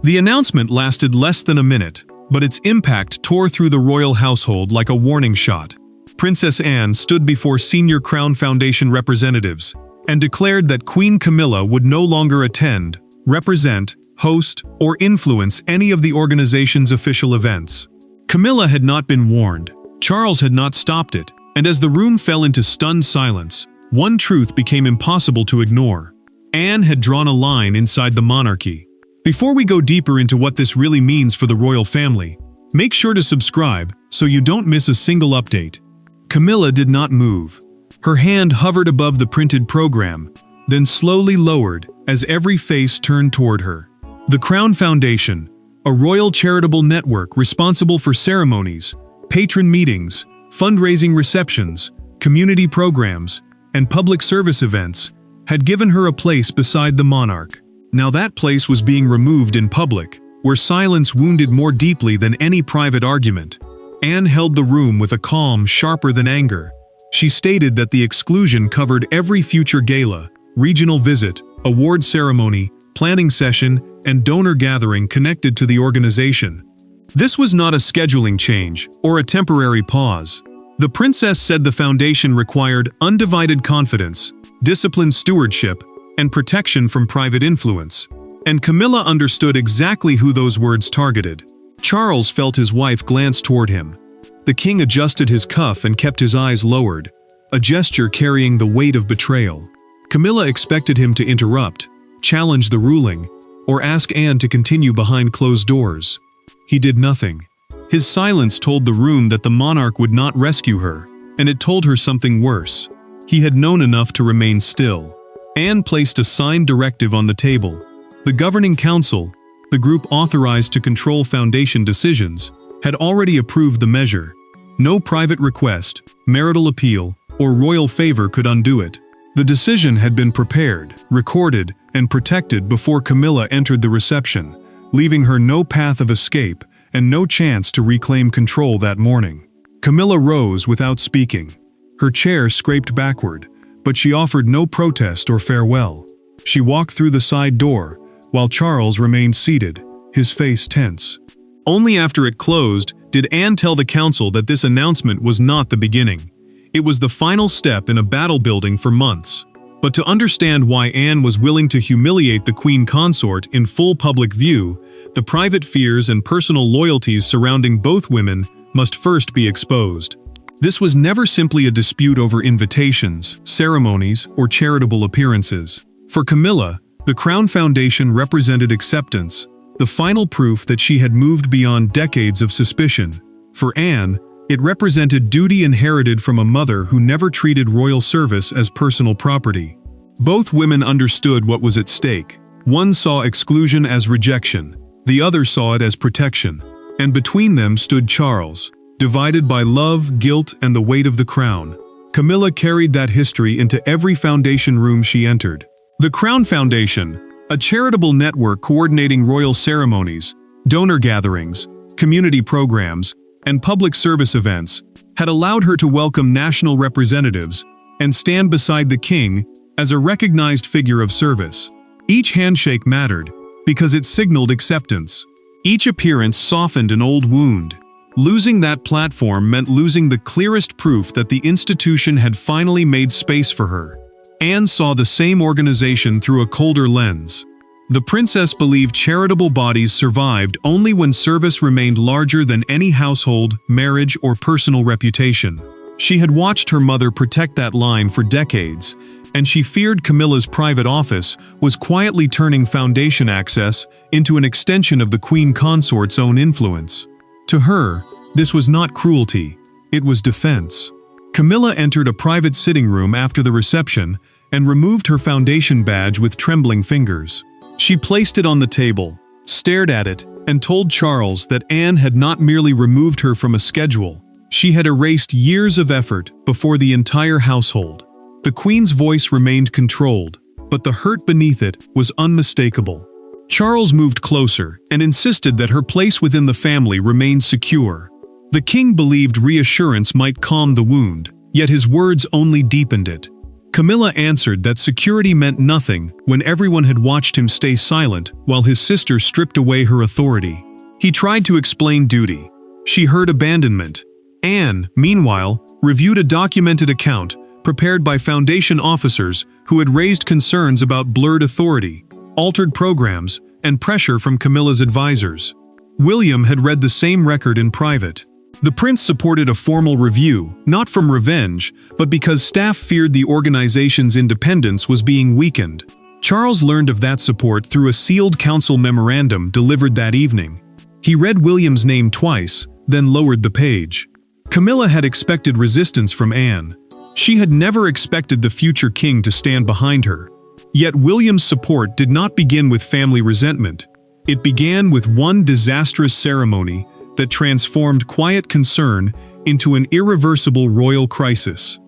The announcement lasted less than a minute, but its impact tore through the royal household like a warning shot. Princess Anne stood before senior Crown Foundation representatives and declared that Queen Camilla would no longer attend, represent, host, or influence any of the organization's official events. Camilla had not been warned. Charles had not stopped it, and as the room fell into stunned silence, one truth became impossible to ignore. Anne had drawn a line inside the monarchy. Before we go deeper into what this really means for the royal family, make sure to subscribe so you don't miss a single update. Camilla did not move. Her hand hovered above the printed program, then slowly lowered as every face turned toward her. The Crown Foundation, a royal charitable network responsible for ceremonies, patron meetings, fundraising receptions, community programs, and public service events, had given her a place beside the monarch. Now that place was being removed in public, where silence wounded more deeply than any private argument. Anne held the room with a calm sharper than anger. She stated that the exclusion covered every future gala, regional visit, award ceremony, planning session, and donor gathering connected to the organization. This was not a scheduling change or a temporary pause. The princess said the foundation required undivided confidence, disciplined stewardship, and protection from private influence. And Camilla understood exactly who those words targeted. Charles felt his wife glance toward him. The king adjusted his cuff and kept his eyes lowered, a gesture carrying the weight of betrayal. Camilla expected him to interrupt, challenge the ruling, or ask Anne to continue behind closed doors. He did nothing. His silence told the room that the monarch would not rescue her, and it told her something worse. He had known enough to remain still. Anne placed a signed directive on the table. The governing council, the group authorized to control foundation decisions, had already approved the measure. No private request, marital appeal, or royal favor could undo it. The decision had been prepared, recorded, and protected before Camilla entered the reception, leaving her no path of escape and no chance to reclaim control that morning. Camilla rose without speaking. Her chair scraped backward, but she offered no protest or farewell. She walked through the side door, while Charles remained seated, his face tense. Only after it closed did Anne tell the council that this announcement was not the beginning. It was the final step in a battle building for months. But to understand why Anne was willing to humiliate the queen consort in full public view, the private fears and personal loyalties surrounding both women must first be exposed. This was never simply a dispute over invitations, ceremonies, or charitable appearances. For Camilla, the Crown Foundation represented acceptance, the final proof that she had moved beyond decades of suspicion. For Anne, it represented duty inherited from a mother who never treated royal service as personal property. Both women understood what was at stake. One saw exclusion as rejection, the other saw it as protection. And between them stood Charles, divided by love, guilt, and the weight of the crown. Camilla carried that history into every foundation room she entered. The Crown Foundation, a charitable network coordinating royal ceremonies, donor gatherings, community programs, and public service events, had allowed her to welcome national representatives and stand beside the king as a recognized figure of service. Each handshake mattered because it signaled acceptance. Each appearance softened an old wound. Losing that platform meant losing the clearest proof that the institution had finally made space for her. Anne saw the same organization through a colder lens. The princess believed charitable bodies survived only when service remained larger than any household, marriage, or personal reputation. She had watched her mother protect that line for decades, and she feared Camilla's private office was quietly turning foundation access into an extension of the queen consort's own influence. To her, this was not cruelty, it was defense. Camilla entered a private sitting room after the reception and removed her foundation badge with trembling fingers. She placed it on the table, stared at it, and told Charles that Anne had not merely removed her from a schedule, she had erased years of effort before the entire household. The Queen's voice remained controlled, but the hurt beneath it was unmistakable. Charles moved closer and insisted that her place within the family remained secure. The king believed reassurance might calm the wound, yet his words only deepened it. Camilla answered that security meant nothing when everyone had watched him stay silent while his sister stripped away her authority. He tried to explain duty. She heard abandonment. Anne, meanwhile, reviewed a documented account prepared by Foundation officers who had raised concerns about blurred authority, altered programs, and pressure from Camilla's advisors. William had read the same record in private. The prince supported a formal review, not from revenge, but because staff feared the organization's independence was being weakened. Charles learned of that support through a sealed council memorandum delivered that evening. He read William's name twice, then lowered the page. Camilla had expected resistance from Anne. She had never expected the future king to stand behind her. Yet William's support did not begin with family resentment. It began with one disastrous ceremony that transformed quiet concern into an irreversible royal crisis.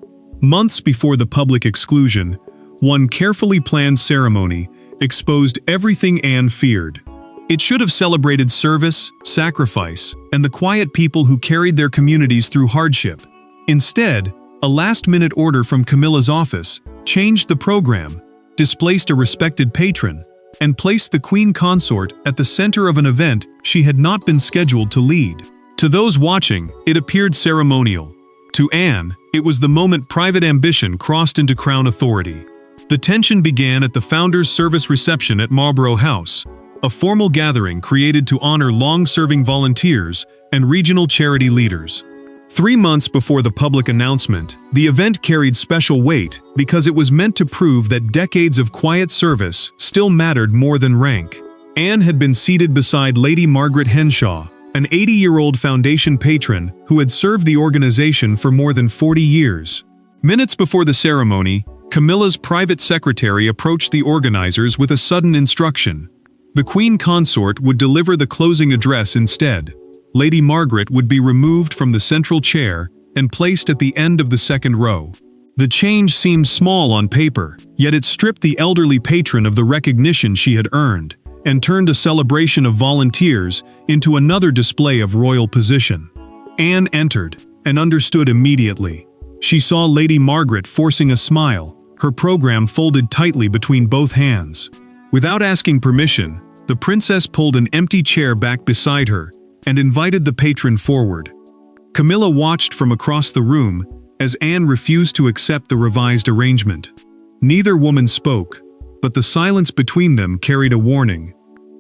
Months before the public exclusion, one carefully planned ceremony exposed everything Anne feared. It should have celebrated service, sacrifice, and the quiet people who carried their communities through hardship. Instead, a last-minute order from Camilla's office changed the program, displaced a respected patron, and placed the Queen Consort at the center of an event she had not been scheduled to lead. To those watching, it appeared ceremonial. To Anne, it was the moment private ambition crossed into crown authority. The tension began at the Founders' Service reception at Marlborough House, a formal gathering created to honor long-serving volunteers and regional charity leaders. 3 months before the public announcement, the event carried special weight because it was meant to prove that decades of quiet service still mattered more than rank. Anne had been seated beside Lady Margaret Henshaw, an 80-year-old Foundation patron who had served the organization for more than 40 years. Minutes before the ceremony, Camilla's private secretary approached the organizers with a sudden instruction. The Queen Consort would deliver the closing address instead. Lady Margaret would be removed from the central chair and placed at the end of the second row. The change seemed small on paper, yet it stripped the elderly patron of the recognition she had earned, and turned a celebration of volunteers into another display of royal position. Anne entered, and understood immediately. She saw Lady Margaret forcing a smile, her program folded tightly between both hands. Without asking permission, the princess pulled an empty chair back beside her and invited the patron forward. Camilla watched from across the room as Anne refused to accept the revised arrangement. Neither woman spoke, but the silence between them carried a warning.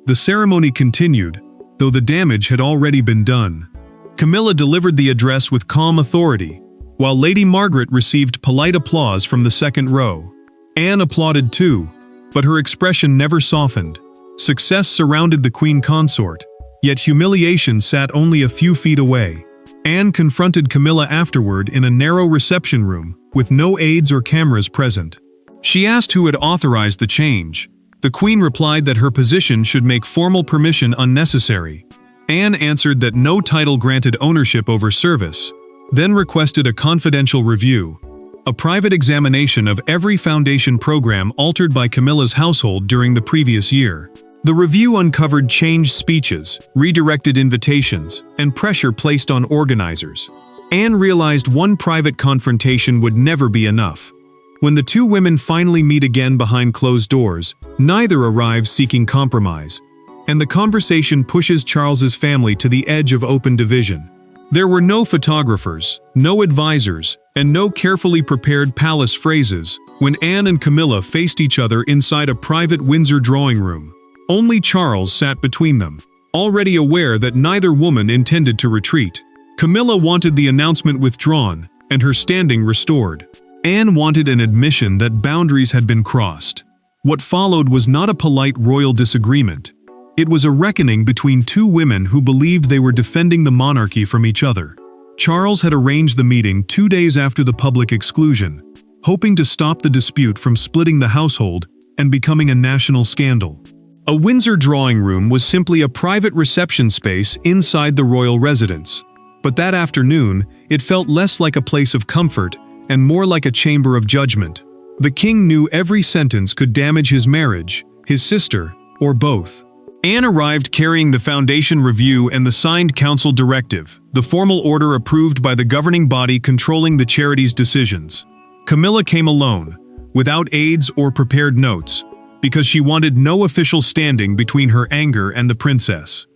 The ceremony continued, though the damage had already been done. Camilla delivered the address with calm authority, while Lady Margaret received polite applause from the second row. Anne applauded too, but her expression never softened. Success surrounded the Queen Consort, yet humiliation sat only a few feet away. Anne confronted Camilla afterward in a narrow reception room, with no aides or cameras present. She asked who had authorized the change. The Queen replied that her position should make formal permission unnecessary. Anne answered that no title granted ownership over service, then requested a confidential review, a private examination of every Foundation program altered by Camilla's household during the previous year. The review uncovered changed speeches, redirected invitations, and pressure placed on organizers. Anne realized one private confrontation would never be enough. When the two women finally meet again behind closed doors, neither arrives seeking compromise, and the conversation pushes Charles's family to the edge of open division. There were no photographers, no advisors, and no carefully prepared palace phrases when Anne and Camilla faced each other inside a private Windsor drawing room. Only Charles sat between them, already aware that neither woman intended to retreat. Camilla wanted the announcement withdrawn and her standing restored. Anne wanted an admission that boundaries had been crossed. What followed was not a polite royal disagreement. It was a reckoning between two women who believed they were defending the monarchy from each other. Charles had arranged the meeting 2 days after the public exclusion, hoping to stop the dispute from splitting the household and becoming a national scandal. A Windsor drawing room was simply a private reception space inside the royal residence. But that afternoon, it felt less like a place of comfort and more like a chamber of judgment. The king knew every sentence could damage his marriage, his sister, or both. Anne arrived carrying the Foundation review and the signed council directive, the formal order approved by the governing body controlling the charity's decisions. Camilla came alone, without aides or prepared notes, because she wanted no official standing between her anger and the princess.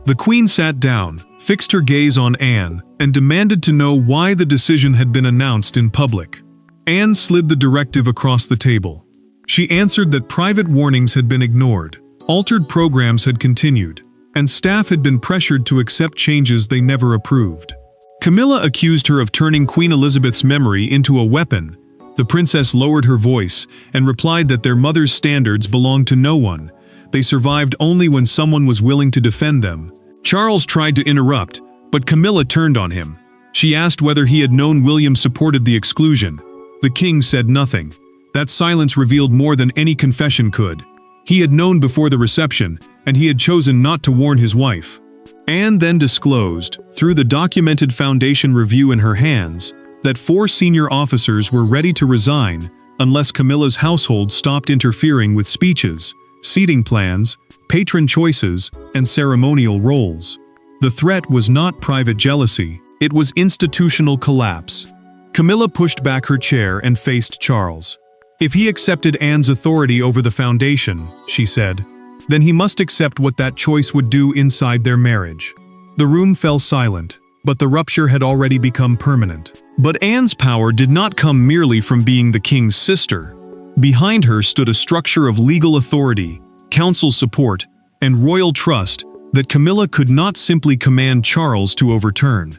The queen sat down, fixed her gaze on Anne, and demanded to know why the decision had been announced in public. Anne slid the directive across the table. She answered that private warnings had been ignored, altered programs had continued, and staff had been pressured to accept changes they never approved. Camilla accused her of turning Queen Elizabeth's memory into a weapon. The princess lowered her voice and replied that their mother's standards belonged to no one. They survived only when someone was willing to defend them. Charles tried to interrupt, but Camilla turned on him. She asked whether he had known William supported the exclusion. The king said nothing. That silence revealed more than any confession could. He had known before the reception, and he had chosen not to warn his wife. Anne then disclosed, through the documented Foundation review in her hands, that 4 senior officers were ready to resign unless Camilla's household stopped interfering with speeches, seating plans, patron choices, and ceremonial roles. The threat was not private jealousy, it was institutional collapse. Camilla pushed back her chair and faced Charles. If he accepted Anne's authority over the Foundation, she said, then he must accept what that choice would do inside their marriage. The room fell silent, but the rupture had already become permanent. But Anne's power did not come merely from being the king's sister. Behind her stood a structure of legal authority, council support, and royal trust that Camilla could not simply command Charles to overturn.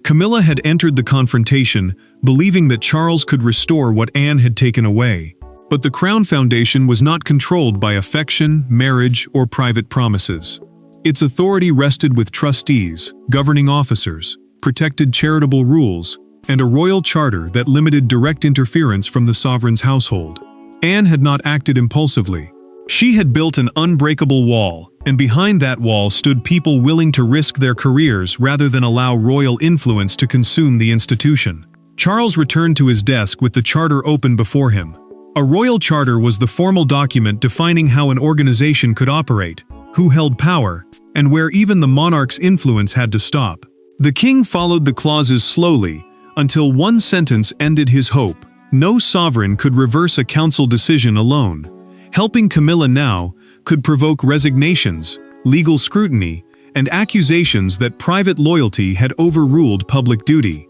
Camilla had entered the confrontation believing that Charles could restore what Anne had taken away. But the Crown Foundation was not controlled by affection, marriage, or private promises. Its authority rested with trustees, governing officers, protected charitable rules, and a royal charter that limited direct interference from the sovereign's household. Anne had not acted impulsively. She had built an unbreakable wall, and behind that wall stood people willing to risk their careers rather than allow royal influence to consume the institution. Charles returned to his desk with the charter open before him. A royal charter was the formal document defining how an organization could operate, who held power, and where even the monarch's influence had to stop. The king followed the clauses slowly, until one sentence ended his hope. No sovereign could reverse a council decision alone. Helping Camilla now could provoke resignations, legal scrutiny, and accusations that private loyalty had overruled public duty.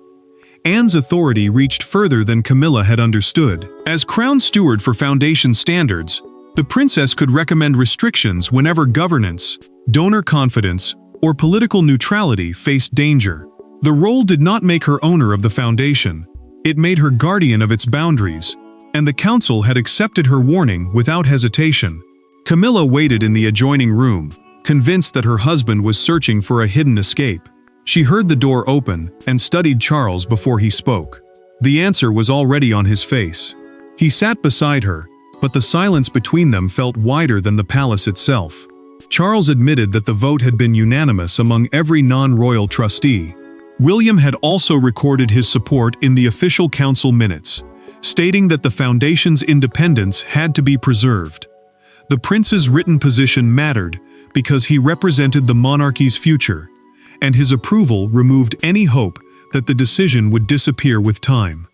Anne's authority reached further than Camilla had understood. As crown steward for Foundation standards, the princess could recommend restrictions whenever governance, donor confidence, or political neutrality faced danger. The role did not make her owner of the Foundation. It made her guardian of its boundaries, and the council had accepted her warning without hesitation. Camilla waited in the adjoining room, convinced that her husband was searching for a hidden escape. She heard the door open and studied Charles before he spoke. The answer was already on his face. He sat beside her, but the silence between them felt wider than the palace itself. Charles admitted that the vote had been unanimous among every non-royal trustee. William had also recorded his support in the official council minutes, stating that the Foundation's independence had to be preserved. The prince's written position mattered because he represented the monarchy's future, and his approval removed any hope that the decision would disappear with time.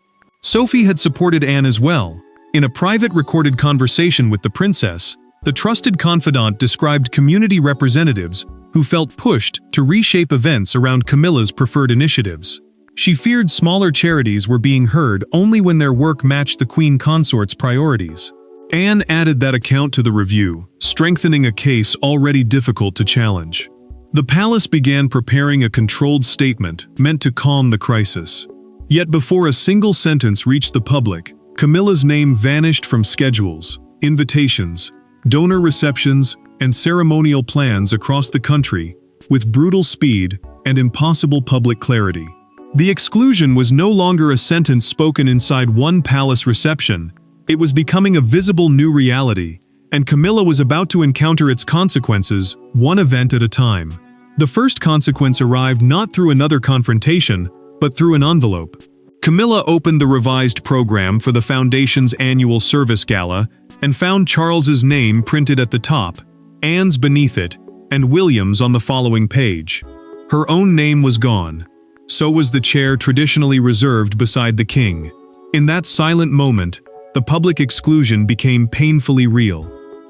Sophie had supported Anne as well. In a private recorded conversation with the princess, the trusted confidant described community representatives who felt pushed to reshape events around Camilla's preferred initiatives. She feared smaller charities were being heard only when their work matched the queen consort's priorities. Anne added that account to the review, strengthening a case already difficult to challenge. The palace began preparing a controlled statement meant to calm the crisis. Yet before a single sentence reached the public, Camilla's name vanished from schedules, invitations, donor receptions, and ceremonial plans across the country, with brutal speed and impossible public clarity. The exclusion was no longer a sentence spoken inside one palace reception. It was becoming a visible new reality, and Camilla was about to encounter its consequences, one event at a time. The first consequence arrived not through another confrontation, but through an envelope. Camilla opened the revised program for the Foundation's annual service gala and found Charles's name printed at the top, Anne's beneath it, and William's on the following page. Her own name was gone. So was the chair traditionally reserved beside the king. In that silent moment, the public exclusion became painfully real.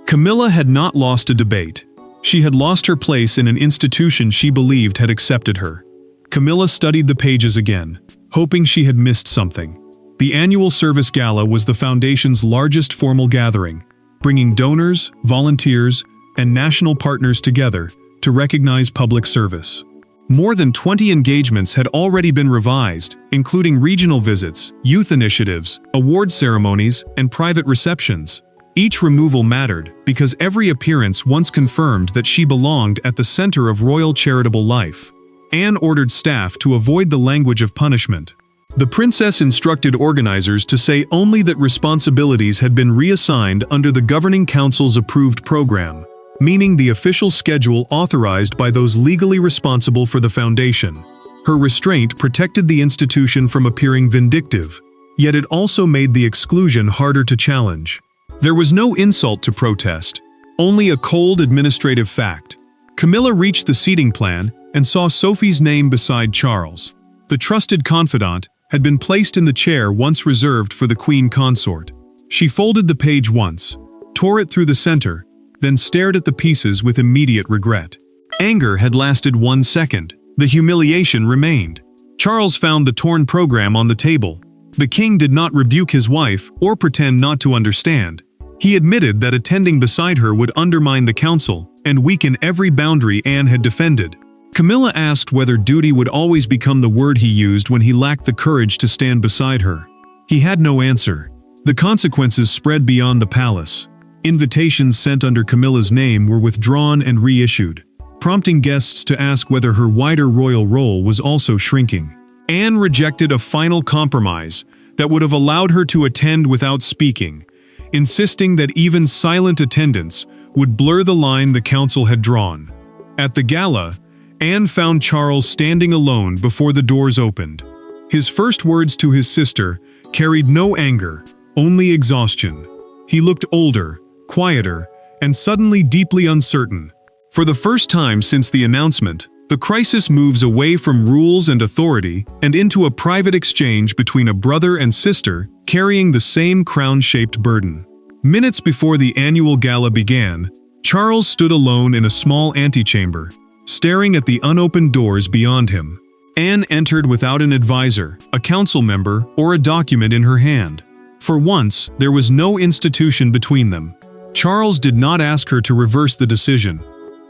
Camilla had not lost a debate. She had lost her place in an institution she believed had accepted her. Camilla studied the pages again, hoping she had missed something. The annual service gala was the foundation's largest formal gathering, bringing donors, volunteers, and national partners together to recognize public service. More than 20 engagements had already been revised, including regional visits, youth initiatives, award ceremonies, and private receptions. Each removal mattered because every appearance once confirmed that she belonged at the center of royal charitable life. Anne ordered staff to avoid the language of punishment. The princess instructed organizers to say only that responsibilities had been reassigned under the governing council's approved program, meaning the official schedule authorized by those legally responsible for the foundation. Her restraint protected the institution from appearing vindictive, yet it also made the exclusion harder to challenge. There was no insult to protest, only a cold administrative fact. Camilla reached the seating plan and saw Sophie's name beside Charles. The trusted confidant had been placed in the chair once reserved for the Queen consort. She folded the page once, tore it through the center, then stared at the pieces with immediate regret. Anger had lasted 1 second. The humiliation remained. Charles found the torn program on the table. The king did not rebuke his wife or pretend not to understand. He admitted that attending beside her would undermine the council and weaken every boundary Anne had defended. Camilla asked whether duty would always become the word he used when he lacked the courage to stand beside her. He had no answer. The consequences spread beyond the palace. Invitations sent under Camilla's name were withdrawn and reissued, prompting guests to ask whether her wider royal role was also shrinking. Anne rejected a final compromise that would have allowed her to attend without speaking, insisting that even silent attendance would blur the line the council had drawn. At the gala, Anne found Charles standing alone before the doors opened. His first words to his sister carried no anger, only exhaustion. He looked older, quieter, and suddenly deeply uncertain. For the first time since the announcement, the crisis moves away from rules and authority and into a private exchange between a brother and sister carrying the same crown-shaped burden. Minutes before the annual gala began, Charles stood alone in a small antechamber, staring at the unopened doors beyond him. Anne entered without an advisor, a council member, or a document in her hand. For once, there was no institution between them. Charles did not ask her to reverse the decision.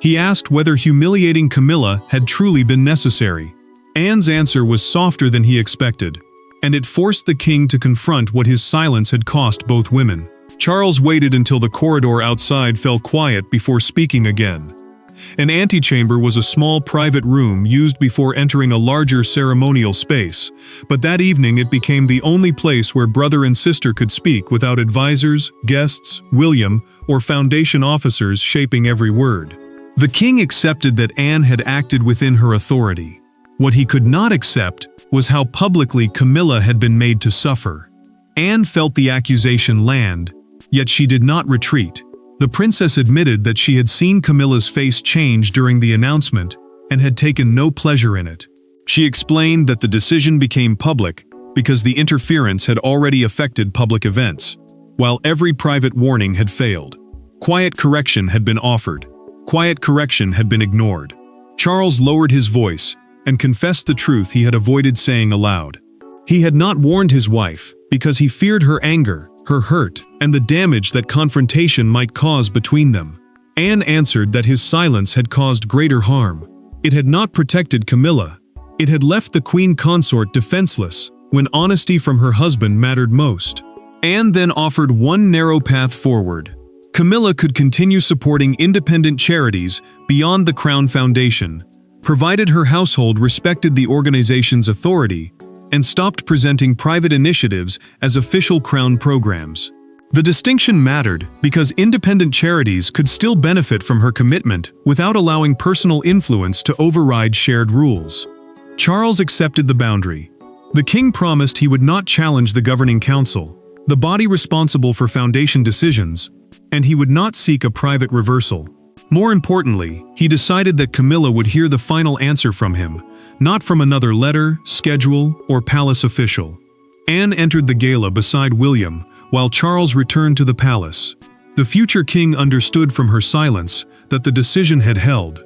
He asked whether humiliating Camilla had truly been necessary. Anne's answer was softer than he expected, and it forced the king to confront what his silence had cost both women. Charles waited until the corridor outside fell quiet before speaking again. An antechamber was a small private room used before entering a larger ceremonial space, but that evening it became the only place where brother and sister could speak without advisors, guests, William, or foundation officers shaping every word. The king accepted that Anne had acted within her authority. What he could not accept was how publicly Camilla had been made to suffer. Anne felt the accusation land, yet she did not retreat. The princess admitted that she had seen Camilla's face change during the announcement and had taken no pleasure in it. She explained that the decision became public because the interference had already affected public events, while every private warning had failed. Quiet correction had been offered. Quiet correction had been ignored. Charles lowered his voice and confessed the truth he had avoided saying aloud. He had not warned his wife because he feared her anger, her hurt, and the damage that confrontation might cause between them. Anne answered that his silence had caused greater harm. It had not protected Camilla. It had left the queen consort defenseless when honesty from her husband mattered most. Anne then offered one narrow path forward. Camilla could continue supporting independent charities beyond the Crown Foundation, provided her household respected the organization's authority and stopped presenting private initiatives as official Crown programs. The distinction mattered because independent charities could still benefit from her commitment without allowing personal influence to override shared rules. Charles accepted the boundary. The king promised he would not challenge the governing council, the body responsible for foundation decisions, and he would not seek a private reversal. More importantly, he decided that Camilla would hear the final answer from him, not from another letter, schedule, or palace official. Anne entered the gala beside William, while Charles returned to the palace. The future king understood from her silence that the decision had held.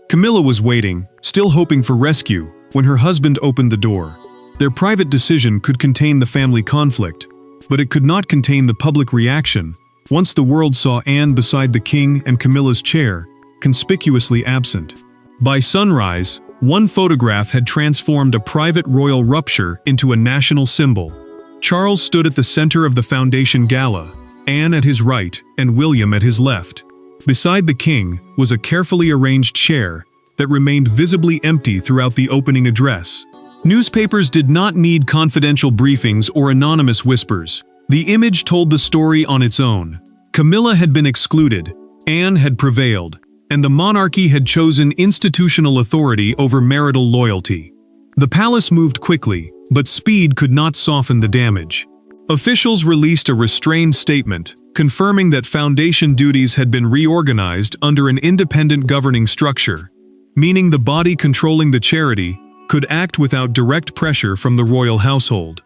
Camilla was waiting, still hoping for rescue, when her husband opened the door. Their private decision could contain the family conflict, but it could not contain the public reaction once the world saw Anne beside the king and Camilla's chair, conspicuously absent. By sunrise, one photograph had transformed a private royal rupture into a national symbol. Charles stood at the center of the foundation gala, Anne at his right and William at his left. Beside the king was a carefully arranged chair that remained visibly empty throughout the opening address. Newspapers did not need confidential briefings or anonymous whispers. The image told the story on its own. Camilla had been excluded, Anne had prevailed, and the monarchy had chosen institutional authority over marital loyalty. The palace moved quickly, but speed could not soften the damage. Officials released a restrained statement, confirming that foundation duties had been reorganized under an independent governing structure, meaning the body controlling the charity could act without direct pressure from the royal household.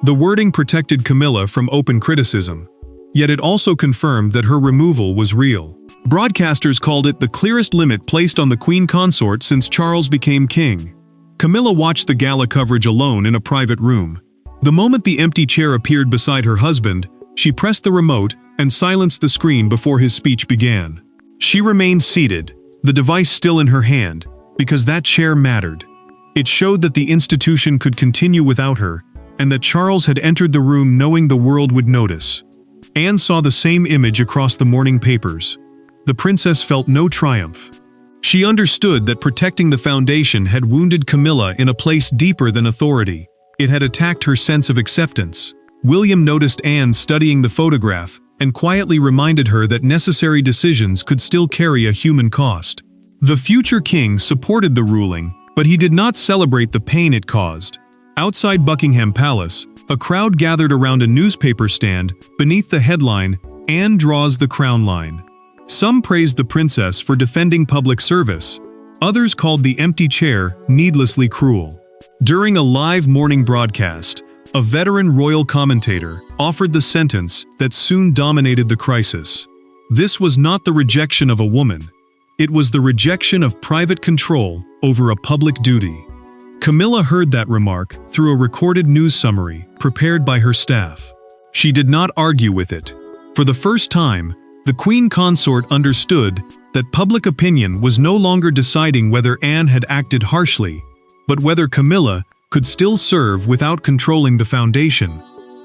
The wording protected Camilla from open criticism, yet it also confirmed that her removal was real. Broadcasters called it the clearest limit placed on the Queen consort since Charles became king. Camilla watched the gala coverage alone in a private room. The moment the empty chair appeared beside her husband, she pressed the remote and silenced the screen before his speech began. She remained seated, the device still in her hand, because that chair mattered. It showed that the institution could continue without her, and that Charles had entered the room knowing the world would notice. Anne saw the same image across the morning papers. The princess felt no triumph. She understood that protecting the foundation had wounded Camilla in a place deeper than authority. It had attacked her sense of acceptance. William noticed Anne studying the photograph and quietly reminded her that necessary decisions could still carry a human cost. The future king supported the ruling, but he did not celebrate the pain it caused. Outside Buckingham Palace, a crowd gathered around a newspaper stand beneath the headline, "Anne draws the crown line." Some praised the princess for defending public service. Others called the empty chair needlessly cruel. During a live morning broadcast, a veteran royal commentator offered the sentence that soon dominated the crisis. This was not the rejection of a woman. It was the rejection of private control over a public duty. Camilla heard that remark through a recorded news summary prepared by her staff. She did not argue with it. For the first time, the Queen consort understood that public opinion was no longer deciding whether Anne had acted harshly, but whether Camilla could still serve without controlling the foundation.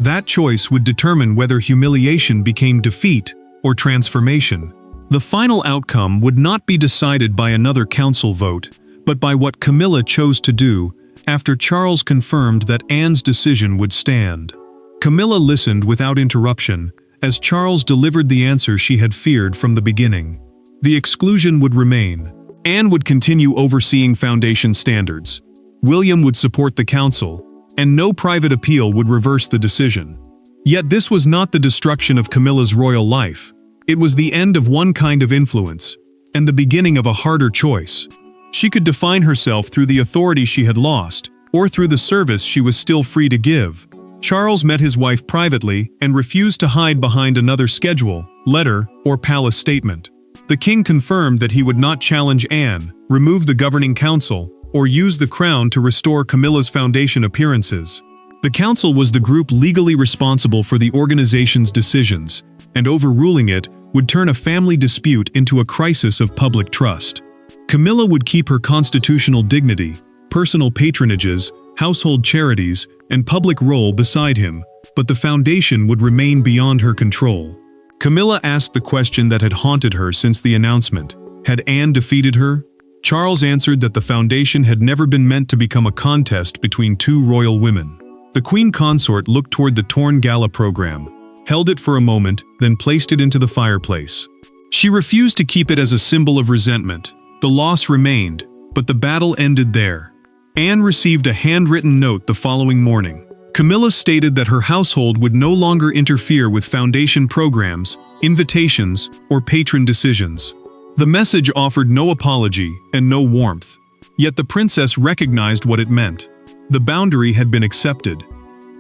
That choice would determine whether humiliation became defeat or transformation. The final outcome would not be decided by another council vote, but by what Camilla chose to do after Charles confirmed that Anne's decision would stand. Camilla listened without interruption as Charles delivered the answer she had feared from the beginning. The exclusion would remain. Anne would continue overseeing foundation standards. William would support the council, and no private appeal would reverse the decision. Yet this was not the destruction of Camilla's royal life. It was the end of one kind of influence, and the beginning of a harder choice. She could define herself through the authority she had lost, or through the service she was still free to give. Charles met his wife privately and refused to hide behind another schedule, letter, or palace statement. The king confirmed that he would not challenge Anne, remove the governing council, or use the crown to restore Camilla's foundation appearances. The council was the group legally responsible for the organization's decisions, and overruling it would turn a family dispute into a crisis of public trust. Camilla would keep her constitutional dignity, personal patronages, household charities, and public role beside him, but the foundation would remain beyond her control. Camilla asked the question that had haunted her since the announcement. Had Anne defeated her? Charles answered that the foundation had never been meant to become a contest between two royal women. The Queen consort looked toward the torn gala program, held it for a moment, then placed it into the fireplace. She refused to keep it as a symbol of resentment. The loss remained, but the battle ended there. Anne received a handwritten note the following morning. Camilla stated that her household would no longer interfere with foundation programs, invitations, or patron decisions. The message offered no apology and no warmth, yet the princess recognized what it meant. The boundary had been accepted.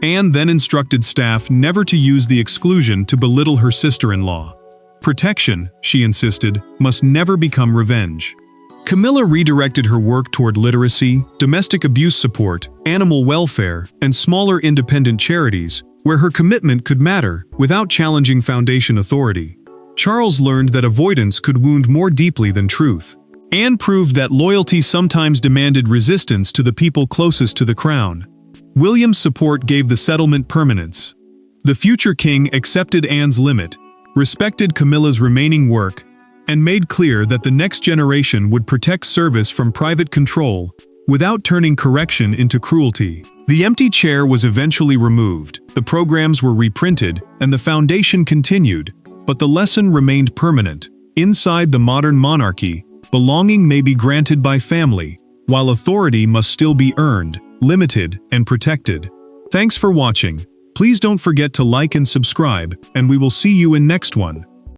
Anne then instructed staff never to use the exclusion to belittle her sister-in-law. Protection, she insisted, must never become revenge. Camilla redirected her work toward literacy, domestic abuse support, animal welfare, and smaller independent charities, where her commitment could matter without challenging foundation authority. Charles learned that avoidance could wound more deeply than truth. Anne proved that loyalty sometimes demanded resistance to the people closest to the crown. William's support gave the settlement permanence. The future king accepted Anne's limit, respected Camilla's remaining work, and made clear that the next generation would protect service from private control without turning correction into cruelty. The empty chair was eventually removed, the programs were reprinted, and the foundation continued, but the lesson remained permanent. Inside the modern monarchy, belonging may be granted by family, while authority must still be earned, limited, and protected. Thanks for watching. Please don't forget to like and subscribe, and we will see you in next one.